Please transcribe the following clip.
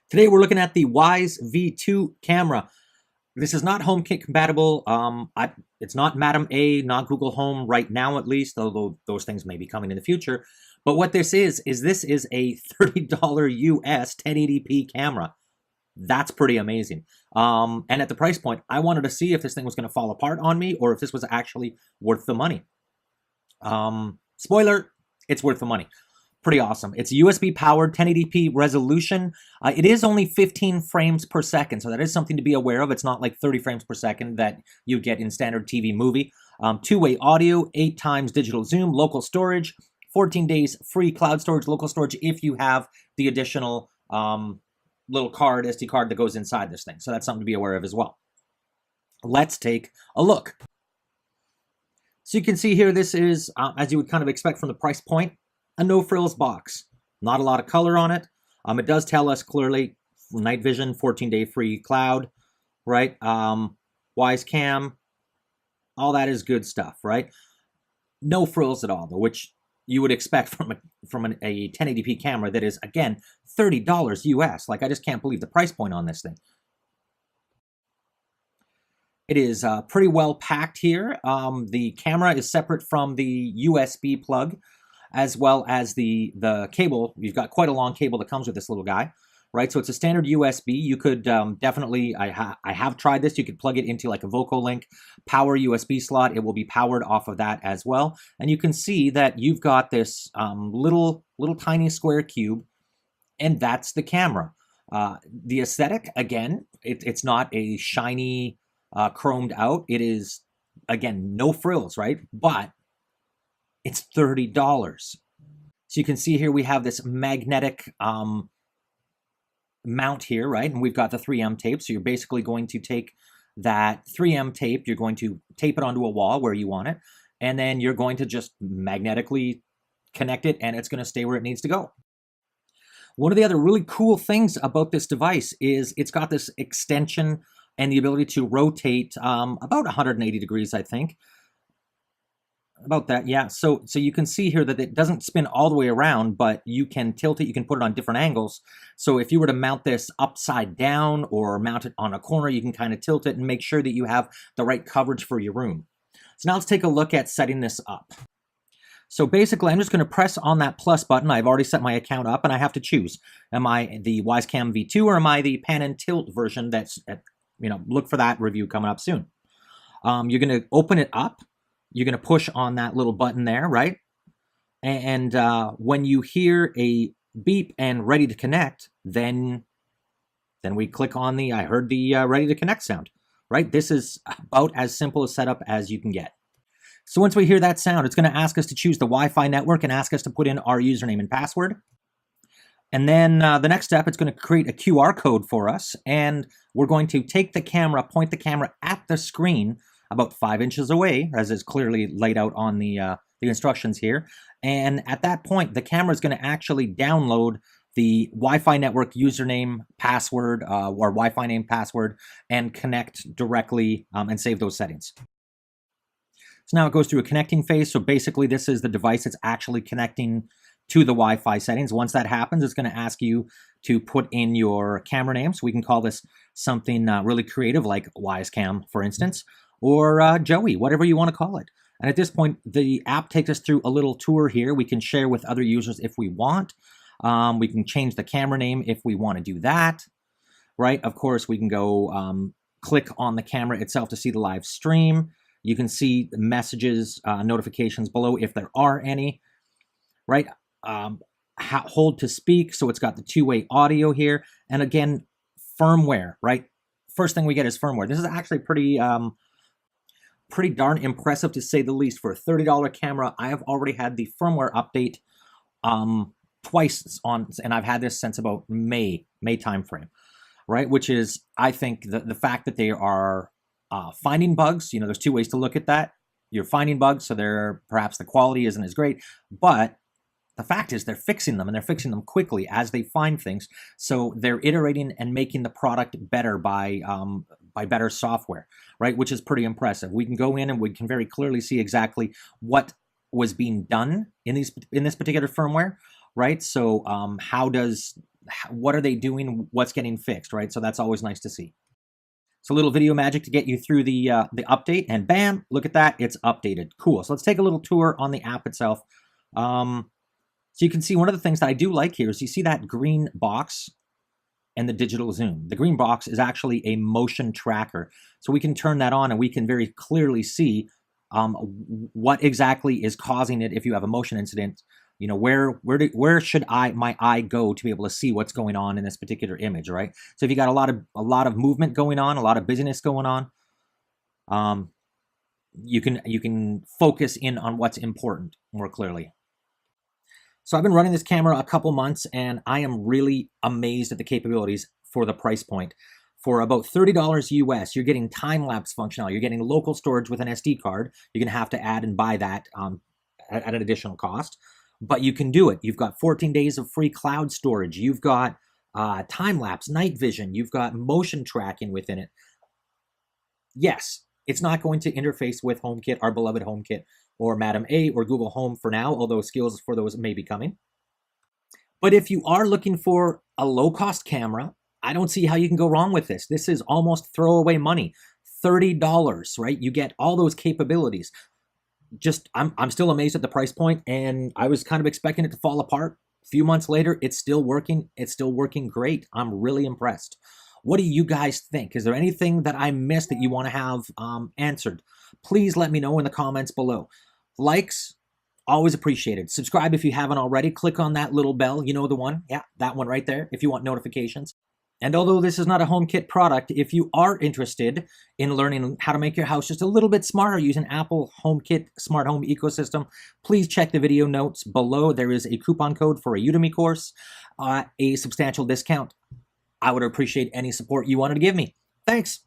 Today we're looking at the Wyze V2 camera. This is not HomeKit compatible. It's not Madam A, not Google Home right now at least, although those things may be coming in the future. But what this is this is a $30 US 1080p camera. That's pretty amazing. And at the price point, I wanted to see if this thing was going to fall apart on me or if this was actually worth the money. Spoiler, it's worth the money. Pretty awesome. It's USB powered, 1080p resolution. It is only 15 frames per second, so that is something to be aware of. It's not like 30 frames per second that you get in standard TV movie. Two-way audio, 8 times digital zoom, local storage, 14 days free cloud storage, local storage if you have the additional little card, SD card that goes inside this thing. So that's something to be aware of as well. Let's take a look. So you can see here, this is, as you would kind of expect from the price point, a no-frills box. Not a lot of color on it. It does tell us clearly night vision, 14-day free cloud, right? Wyze cam, all that is good stuff, right? No frills at all, though, which you would expect from a 1080p camera that is, again, $30 US. Like, I just can't believe the price point on this thing. It is pretty well packed here. The camera is separate from the USB plug, as well as the cable. You've got quite a long cable that comes with this little guy, right? So it's a standard USB. You could definitely, I have tried this. You could plug it into like a VocoLink power USB slot. It will be powered off of that as well. And you can see that you've got this little tiny square cube, and that's the camera. The aesthetic, again, it's not a shiny, chromed out. It is, again, no frills, right? But it's $30. So you can see here we have this magnetic mount here, right? And we've got the 3M tape. So you're basically going to take that 3M tape, you're going to tape it onto a wall where you want it, and then you're going to just magnetically connect it, and it's going to stay where it needs to go. One of the other really cool things about this device is it's got this extension and the ability to rotate about 180 degrees, I think. About that, yeah. So you can see here that it doesn't spin all the way around, but you can tilt it, you can put it on different angles. So if you were to mount this upside down or mount it on a corner, you can kind of tilt it and make sure that you have the right coverage for your room. So now let's take a look at setting this up. So basically, I'm just going to press on that plus button. I've already set my account up, and I have to choose. Am I the Wyze Cam V2 or am I the pan and tilt version that's, look for that review coming up soon. You're going to open it up. You're going to push on that little button there, right? And when you hear a beep and ready to connect, then we click on the, I heard the ready to connect sound, right? This is about as simple a setup as you can get. So once we hear that sound, it's going to ask us to choose the Wi-Fi network and ask us to put in our username and password. And then the next step, it's going to create a QR code for us. And we're going to take the camera, point the camera at the screen about 5 inches away, as is clearly laid out on the instructions here. And at that point, the camera is going to actually download the Wi-Fi network username, password, or Wi-Fi name password, and connect directly and save those settings. So now it goes through a connecting phase. So basically, this is the device that's actually connecting to the Wi-Fi settings. Once that happens, it's going to ask you to put in your camera name. So we can call this something really creative, like Wyze Cam, for instance, or Joey, whatever you want to call it. And at this point, the app takes us through a little tour here. We can share with other users if we want. We can change the camera name if we want to do that, right? Of course, we can go click on the camera itself to see the live stream. You can see the messages, notifications below if there are any, right? Hold to speak, so it's got the two-way audio here. And again, firmware, right? First thing we get is firmware. This is actually pretty darn impressive, to say the least. For a $30 camera, I have already had the firmware update twice on, and I've had this since about May timeframe, right? Which is, I think, the fact that they are finding bugs. There's two ways to look at that. You're finding bugs, so perhaps the quality isn't as great, but the fact is they're fixing them, and they're fixing them quickly as they find things. So they're iterating and making the product better by better software, right? Which is pretty impressive. We can go in and we can very clearly see exactly what was being done in this particular firmware, right? So what are they doing? What's getting fixed, right? So that's always nice to see. So a little video magic to get you through the update, and bam, look at that, it's updated. Cool. So let's take a little tour on the app itself. So you can see one of the things that I do like here is you see that green box and the digital zoom. The green box is actually a motion tracker. So we can turn that on and we can very clearly see what exactly is causing it. If you have a motion incident, you know, where should my eye go to be able to see what's going on in this particular image, right? So if you got a lot of movement going on, a lot of busyness going on, you can focus in on what's important more clearly. So I've been running this camera a couple months, and I am really amazed at the capabilities for the price point. For about $30 US, you're getting time-lapse functionality. You're getting local storage with an SD card. You're going to have to add and buy that at an additional cost. But you can do it. You've got 14 days of free cloud storage. You've got time-lapse, night vision. You've got motion tracking within it. Yes, it's not going to interface with HomeKit, our beloved HomeKit, or Madam A, or Google Home for now, although skills for those may be coming. But if you are looking for a low-cost camera, I don't see how you can go wrong with this. This is almost throwaway money. $30, right? You get all those capabilities. Just, I'm still amazed at the price point, and I was kind of expecting it to fall apart. A few months later, it's still working. It's still working great. I'm really impressed. What do you guys think? Is there anything that I missed that you want to have answered? Please let me know in the comments below. Likes, always appreciated. Subscribe if you haven't already. Click on that little bell. You know the one. Yeah, that one right there if you want notifications. And although this is not a HomeKit product, if you are interested in learning how to make your house just a little bit smarter using Apple HomeKit Smart Home Ecosystem, please check the video notes below. There is a coupon code for a Udemy course, a substantial discount. I would appreciate any support you wanted to give me. Thanks.